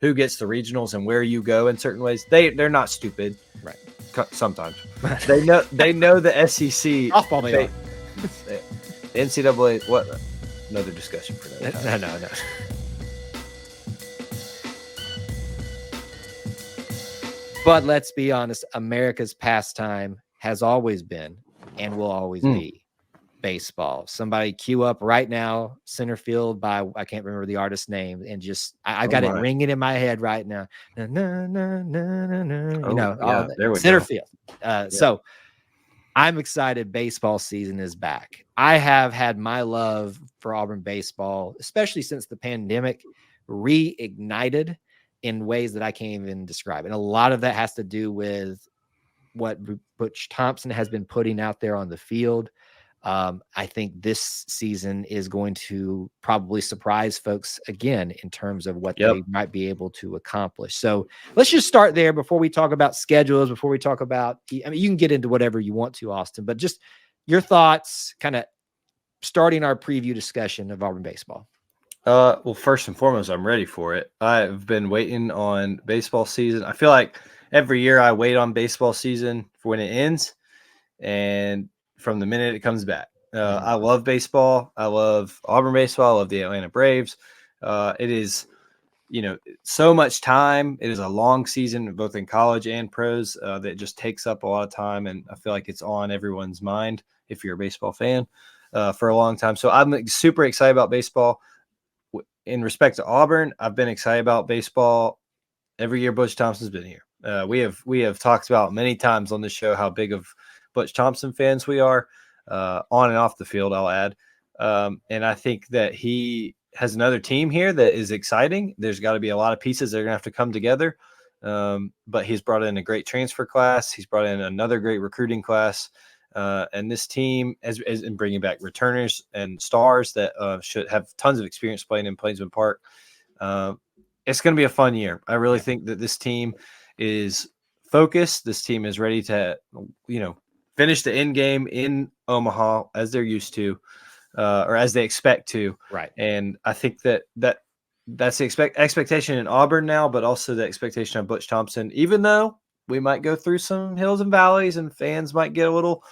who gets the regionals and where you go in certain ways. They're not stupid, right? Sometimes they know the SEC softball. They are. The NCAA. What? Another discussion for another time. No. But let's be honest, America's pastime has always been and will always be baseball. Somebody cue up right now, center field by, I can't remember the artist's name, and just, I got it ringing in my head right now. Na, na, na, na, na, na, there we center go. field. So I'm excited. Baseball season is back. I have had my love for Auburn baseball, especially since the pandemic, reignited in ways that I can't even describe. And a lot of that has to do with what Butch Thompson has been putting out there on the field. I think this season is going to probably surprise folks again in terms of what they might be able to accomplish. So let's just start there before we talk about schedules, before we talk about, I mean, you can get into whatever you want to, Austin, but just your thoughts, kind of starting our preview discussion of Auburn baseball. Well, first and foremost, I'm ready for it. I've been waiting on baseball season. I feel like every year I wait on baseball season for when it ends, and from the minute it comes back. I love baseball. I love Auburn baseball. I love the Atlanta Braves. It is, so much time. It is a long season, both in college and pros, that just takes up a lot of time, and I feel like it's on everyone's mind if you're a baseball fan for a long time. So I'm super excited about baseball. In respect to Auburn, I've been excited about baseball every year Butch Thompson's been here. We have talked about many times on this show how big of Butch Thompson fans we are, on and off the field, I'll add. And I think that he has another team here that is exciting. There's got to be a lot of pieces that are going to have to come together. But he's brought in a great transfer class. He's brought in another great recruiting class. And this team, as in bringing back returners and stars that should have tons of experience playing in Plainsman Park, it's going to be a fun year. I really think that this team is focused. This team is ready to, finish the end game in Omaha as they're used to, or as they expect to. Right. And I think that's the expectation in Auburn now, but also the expectation of Butch Thompson, even though we might go through some hills and valleys and fans might get a little,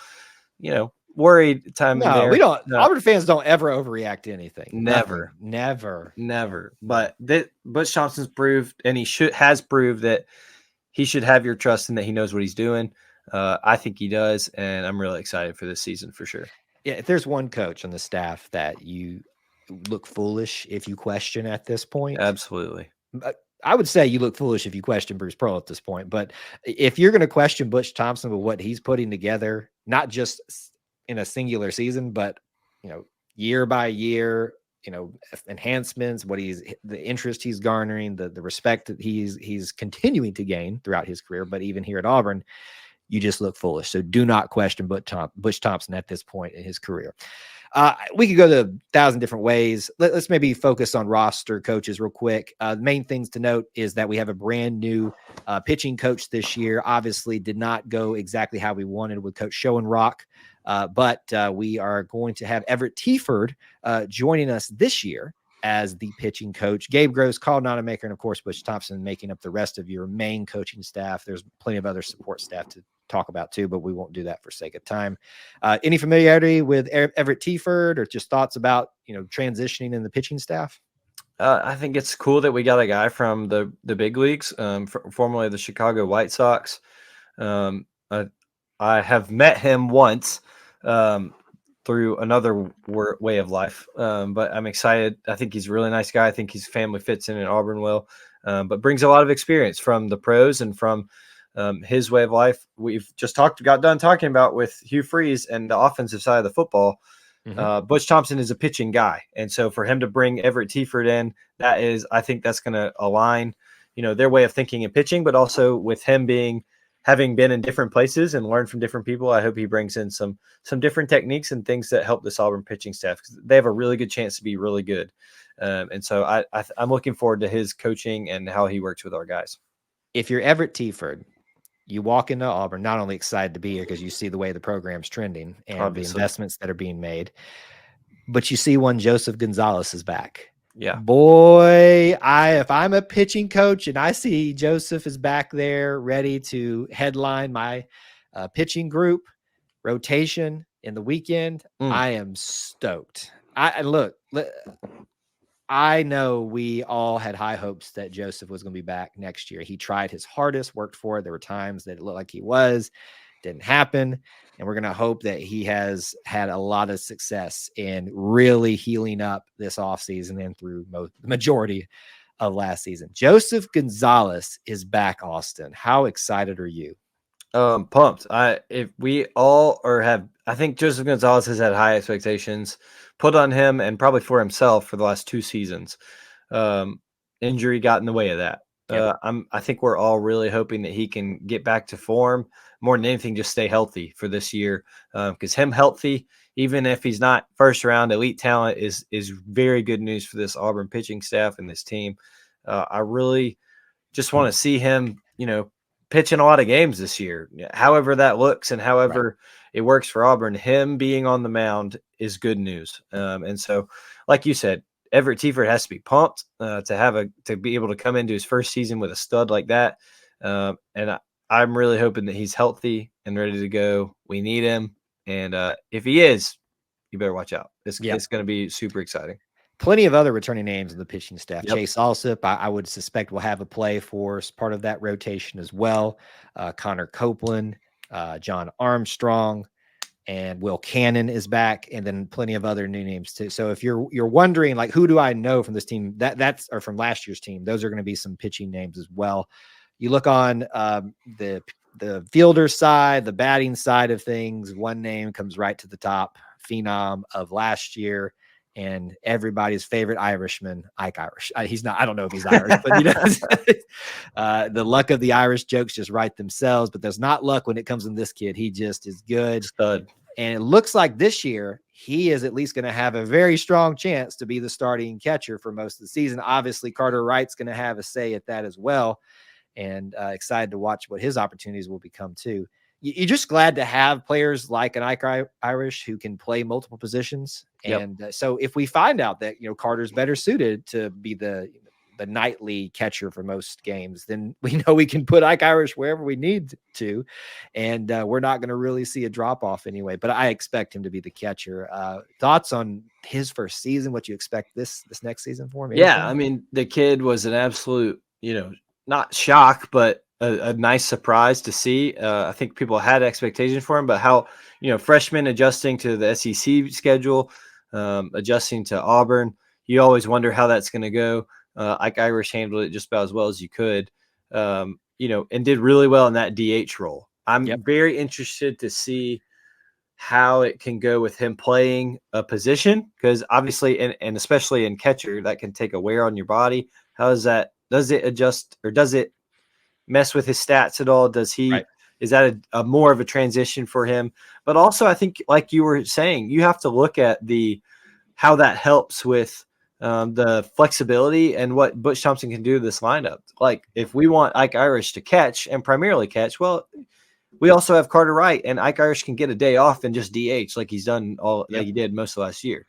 worried time. No, we don't. No. Auburn fans don't ever overreact to anything. Never. But Butch Thompson's proved, and has proved that he should have your trust and that he knows what he's doing. I think he does, and I'm really excited for this season for sure. Yeah, if there's one coach on the staff that you look foolish if you question at this point, absolutely. I would say you look foolish if you question Bruce Pearl at this point. But if you're going to question Butch Thompson with what he's putting together, not just in a singular season, but year by year, enhancements, the interest he's garnering, the respect that he's continuing to gain throughout his career, but even here at Auburn, you just look foolish. So do not question Butch Thompson at this point in his career. We could go to 1,000 different ways. Let's maybe focus on roster coaches real quick. The main things to note is that we have a brand new pitching coach this year. Obviously did not go exactly how we wanted with Coach Schoenrock, but we are going to have Everett Tieford joining us this year as the pitching coach. Gabe Gross, Carl Nonamaker, and of course, Butch Thompson making up the rest of your main coaching staff. There's plenty of other support staff to talk about too, but we won't do that for sake of time. Any familiarity with Everett Tieford, or just thoughts about, transitioning in the pitching staff? I think it's cool that we got a guy from the big leagues, formerly the Chicago White Sox. I have met him once through another way of life, but I'm excited. I think he's a really nice guy. I think his family fits in Auburn well, but brings a lot of experience from the pros and from his way of life. We've just got done talking about with Hugh Freeze and the offensive side of the football. Butch Thompson is a pitching guy. And so for him to bring Everett Tieford in, I think that's going to align, their way of thinking and pitching, but also with him having been in different places and learned from different people. I hope he brings in some different techniques and things that help this Auburn pitching staff, because they have a really good chance to be really good. And so I'm looking forward to his coaching and how he works with our guys. If you're Everett Tieford, you walk into Auburn, not only excited to be here because you see the way the program's trending and obviously the investments that are being made, but you see one Joseph Gonzalez is back. Yeah. Boy, if I'm a pitching coach and I see Joseph is back there ready to headline my pitching group rotation in the weekend, I am stoked. I know we all had high hopes that Joseph was going to be back next year. He tried his hardest, worked for it. There were times that it looked like he was, didn't happen. And we're going to hope that he has had a lot of success in really healing up this offseason and through the majority of last season. Joseph Gonzalez is back, Austin. How excited are you? Pumped. If we all I think Joseph Gonzalez has had high expectations put on him and probably for himself for the last 2 seasons. Injury got in the way of that. Yep. I think we're all really hoping that he can get back to form more than anything, just stay healthy for this year. Because him healthy, even if he's not first round elite talent, is very good news for this Auburn pitching staff and this team. I really just want to see him, pitching a lot of games this year. However that looks and however it works for Auburn, him being on the mound is good news. And so, like you said, Everett Tiefert has to be pumped to be able to come into his first season with a stud like that. And I'm really hoping that he's healthy and ready to go. We need him. And if he is, you better watch out. It's going to be super exciting. Plenty of other returning names in the pitching staff. Yep. Chase Alsop, I would suspect will have a play for part of that rotation as well. Connor Copeland, John Armstrong, and Will Cannon is back, and then plenty of other new names too. So if you're wondering, like, who do I know from this team? That's or from last year's team. Those are going to be some pitching names as well. You look on the fielder side, the batting side of things. One name comes right to the top: phenom of last year. And everybody's favorite Irishman, Ike Irish. He's not, I don't know if he's Irish, but the luck of the Irish jokes just write themselves, but there's not luck when it comes in this kid. He just is good. Stud. And it looks like this year he is at least going to have a very strong chance to be the starting catcher for most of the season. Obviously, Carter Wright's going to have a say at that as well. And excited to watch what his opportunities will become too. You're just glad to have players like an Ike Irish who can play multiple positions. And so if we find out that, Carter's better suited to be the nightly catcher for most games, then we know we can put Ike Irish wherever we need to. And we're not going to really see a drop off anyway, but I expect him to be the catcher. Thoughts on his first season, what you expect this next season for him? Yeah. I mean, the kid was an absolute, not shock, but a nice surprise to see. I think people had expectations for him, but how, freshmen adjusting to the SEC schedule, adjusting to Auburn, you always wonder how that's going to go. Ike Irish handled it just about as well as you could, and did really well in that DH role. I'm very interested to see how it can go with him playing a position, because obviously, and especially in catcher, that can take a wear on your body. How is that? Does it adjust, or does it mess with his stats at all? Does he, is that a more of a transition for him? But also, I think, like you were saying, you have to look at how that helps with the flexibility and what Butch Thompson can do to this lineup. Like, if we want Ike Irish to catch and primarily catch, well, we also have Carter Wright, and Ike Irish can get a day off and just DH like he's done like he did most of last year.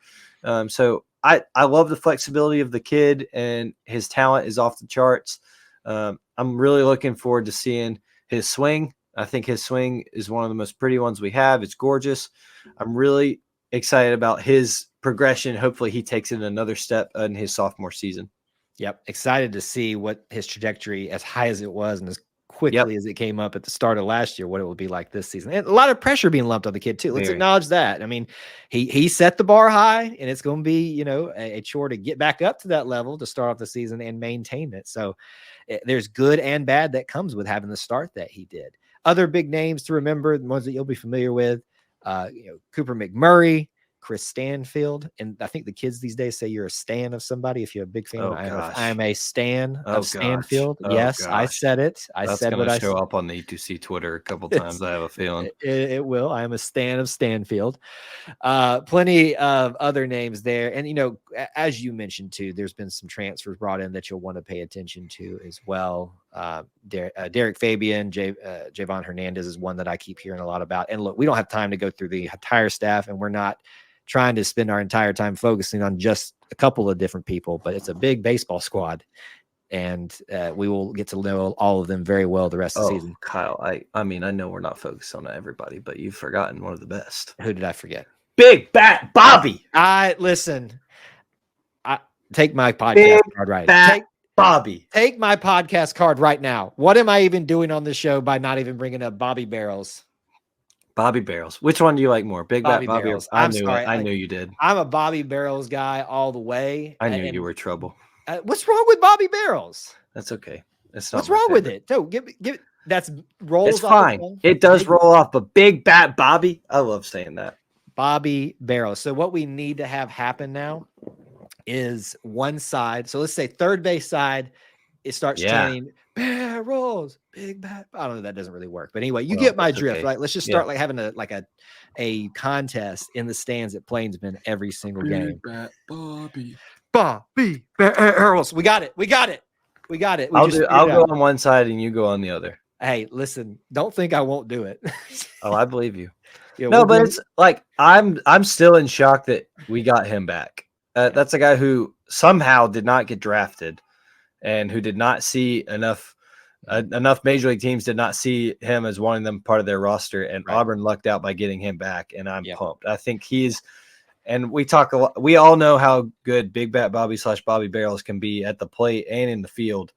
So I love the flexibility of the kid, and his talent is off the charts. I'm really looking forward to seeing his swing. I think his swing is one of the most pretty ones we have. It's gorgeous. I'm really excited about his progression. Hopefully he takes it another step in his sophomore season. Yep. Excited to see what his trajectory, as high as it was and as quickly as it came up at the start of last year, what it will be like this season. And a lot of pressure being lumped on the kid too. Let's acknowledge that. I mean, he set the bar high, and it's going to be, a chore to get back up to that level to start off the season and maintain it. So there's good and bad that comes with having the start that he did. Other big names to remember, the ones that you'll be familiar with, Cooper McMurray, Chris Stanfield. And I think the kids these days say you're a stan of somebody if you're a big fan. I am a stan of Stanfield. Yes, I said it. That's said what I show up on the E2C Twitter a couple times. I have a feeling it will. I am a stan of Stanfield. Plenty of other names there. And, as you mentioned too, there's been some transfers brought in that you'll want to pay attention to as well. Derek Fabian, Javon Hernandez is one that I keep hearing a lot about. And look, we don't have time to go through the entire staff, and we're not trying to spend our entire time focusing on just a couple of different people, but it's a big baseball squad. And we will get to know all of them very well the rest of the season. Kyle, I mean, I know we're not focused on everybody, but you've forgotten one of the best. Who did I forget? Big Bat Bobby. Listen. Take my podcast card right. Bobby. Take my podcast card right now. What am I even doing on this show by not even bringing up Bobby Barrels? Bobby Barrels. Which one do you like more? Big Bat Bobby? Barrels. I knew you did. I'm a Bobby Barrels guy all the way. I knew you were trouble. What's wrong with Bobby Barrels? That's okay. What's wrong with it? No, give that's rolls. It's fine. It does roll off, but Big Bat Bobby. I love saying that. Bobby Barrels. So what we need to have happen now is one side. So let's say third base side, it starts chanting Barrels, Big Bat. I don't know. That doesn't really work. But anyway, you get my drift, right? Let's just start like having a contest in the stands at Plainsman every single game. Big Bat Bobby Barrels. We got it. I'll go on one side and you go on the other. Hey, listen, don't think I won't do it. Oh, I believe you. No, but it's like I'm still in shock that we got him back. That's a guy who somehow did not get drafted and who did not see enough major league teams did not see him as wanting them part of their roster, and Auburn lucked out by getting him back, and I'm pumped. I think and we talk a lot. We all know how good Big Bat Bobby / Bobby Barrels can be at the plate and in the field.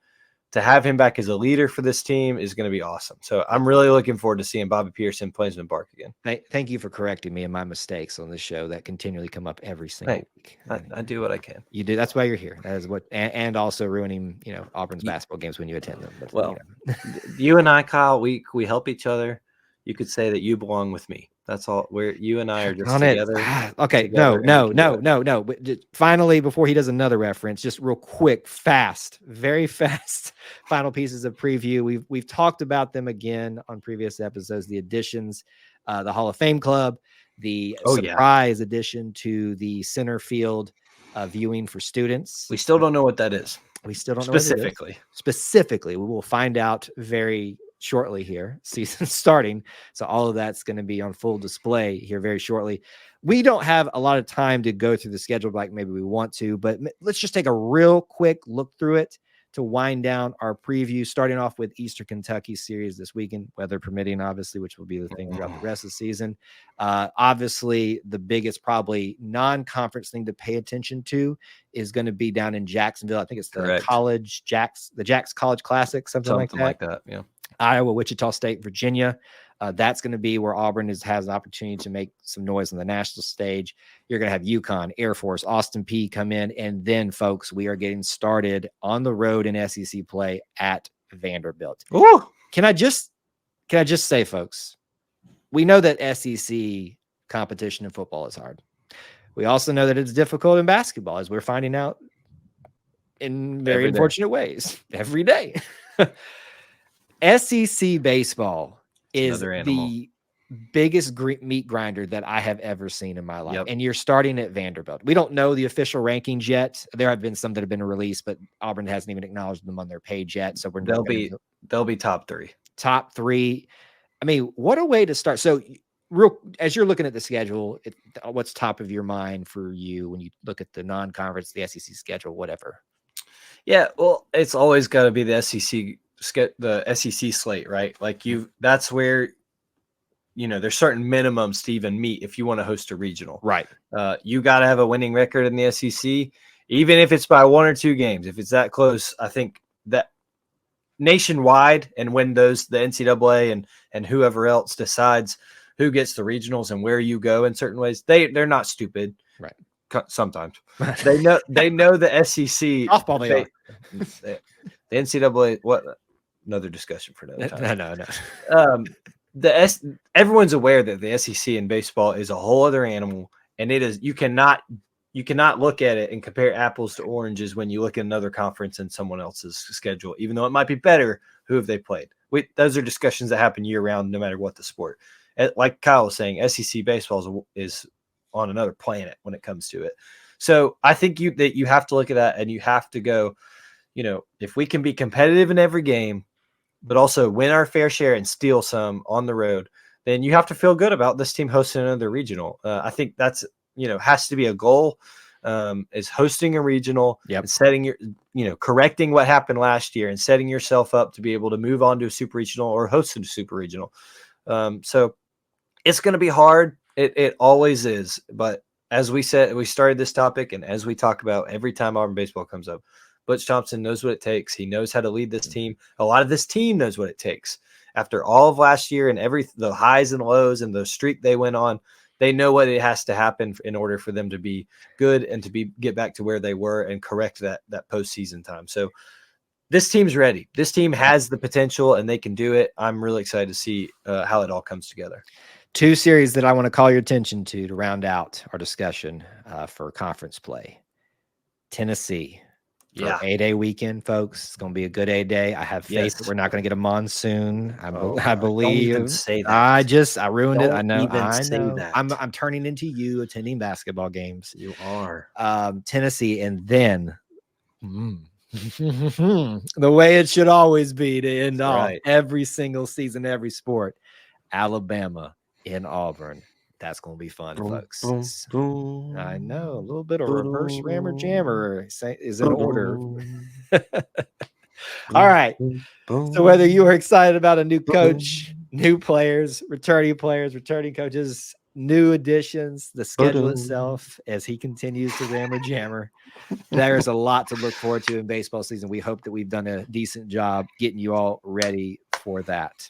To have him back as a leader for this team is going to be awesome. So I'm really looking forward to seeing Bobby Pearson, Plainsman Park again. Thank you for correcting me and my mistakes on this show that continually come up every single week. I do what I can. You do. That's why you're here. That is what, and also ruining, Auburn's basketball games when you attend them. But, you and I, Kyle, we help each other. You could say that you belong with me. That's all. You and I are just together. Okay. Together No. Finally, before he does another reference, just real quick, very fast final pieces of preview. We've talked about them again on previous episodes, the additions, the Hall of Fame Club, the surprise addition to the center field viewing for students. We still don't know what that is. We still don't know specifically. We will find out very shortly here, season starting. So all of that's going to be on full display here very shortly. We don't have a lot of time to go through the schedule like maybe we want to, but let's just take a real quick look through it to wind down our preview, starting off with Eastern Kentucky series this weekend, weather permitting, obviously, which will be the thing throughout the rest of the season. Obviously, the biggest probably non-conference thing to pay attention to is going to be down in Jacksonville. I think it's the Jacks College Classic, something like that. Yeah. Iowa, Wichita State, Virginia. That's going to be where Auburn has an opportunity to make some noise on the national stage. You're going to have UConn, Air Force, Austin Peay come in. And then, folks, we are getting started on the road in SEC play at Vanderbilt. Ooh. Can I just say, folks, we know that SEC competition in football is hard. We also know that it's difficult in basketball, as we're finding out in very unfortunate ways every day. SEC baseball is the biggest meat grinder that I have ever seen in my life. And you're starting at Vanderbilt. We don't know the official rankings yet. There have been some that have been released, but Auburn hasn't even acknowledged them on their page yet. So they'll be top three. Top three. I mean, what a way to start. So as you're looking at the schedule, what's top of your mind for you when you look at the non-conference, the SEC schedule, whatever? Yeah, well, it's always got to be the SEC slate, right? Like that's where, there's certain minimums to even meet if you want to host a regional, right? You got to have a winning record in the SEC, even if it's by 1 or 2 games. If it's that close, I think that nationwide, and when the NCAA and whoever else decides who gets the regionals and where you go in certain ways, they're not stupid, right? Sometimes they know the SEC softball. They are. The NCAA. What? Another discussion for another time. No. Everyone's aware that the SEC in baseball is a whole other animal, and it is. You cannot look at it and compare apples to oranges when you look at another conference and someone else's schedule, even though it might be better. Who have they played? Those are discussions that happen year round, no matter what the sport. Like Kyle was saying, SEC baseball is on another planet when it comes to it. So I think that you have to look at that, and you have to go, if we can be competitive in every game, but also win our fair share and steal some on the road, then you have to feel good about this team hosting another regional. I think that's has to be a goal, is hosting a regional and setting correcting what happened last year and setting yourself up to be able to move on to a super regional or host a super regional. So it's going to be hard. It always is. But as we said, we started this topic, and as we talk about every time Auburn baseball comes up, Butch Thompson knows what it takes. He knows how to lead this team. A lot of this team knows what it takes. After all of last year and the highs and lows and the streak they went on, they know what it has to happen in order for them to be good and to get back to where they were and correct that postseason time. So this team's ready. This team has the potential and they can do it. I'm really excited to see how it all comes together. 2 series that I want to call your attention to round out our discussion for conference play. Tennessee. Yeah. 8-day weekend, folks. It's going to be a good A-day. I have faith that we're not going to get a monsoon. I believe. Don't even say that. I ruined it. I know. That. I'm turning into you attending basketball games. You are. Tennessee, and then the way it should always be to end off every single season, every sport. Alabama in Auburn. That's going to be fun, folks. I know. A little bit of reverse rammer jammer is in order. All right. So whether you are excited about a new coach, new players, returning coaches, new additions, the schedule itself, as he continues to rammer jammer, there's a lot to look forward to in baseball season. We hope that we've done a decent job getting you all ready for that.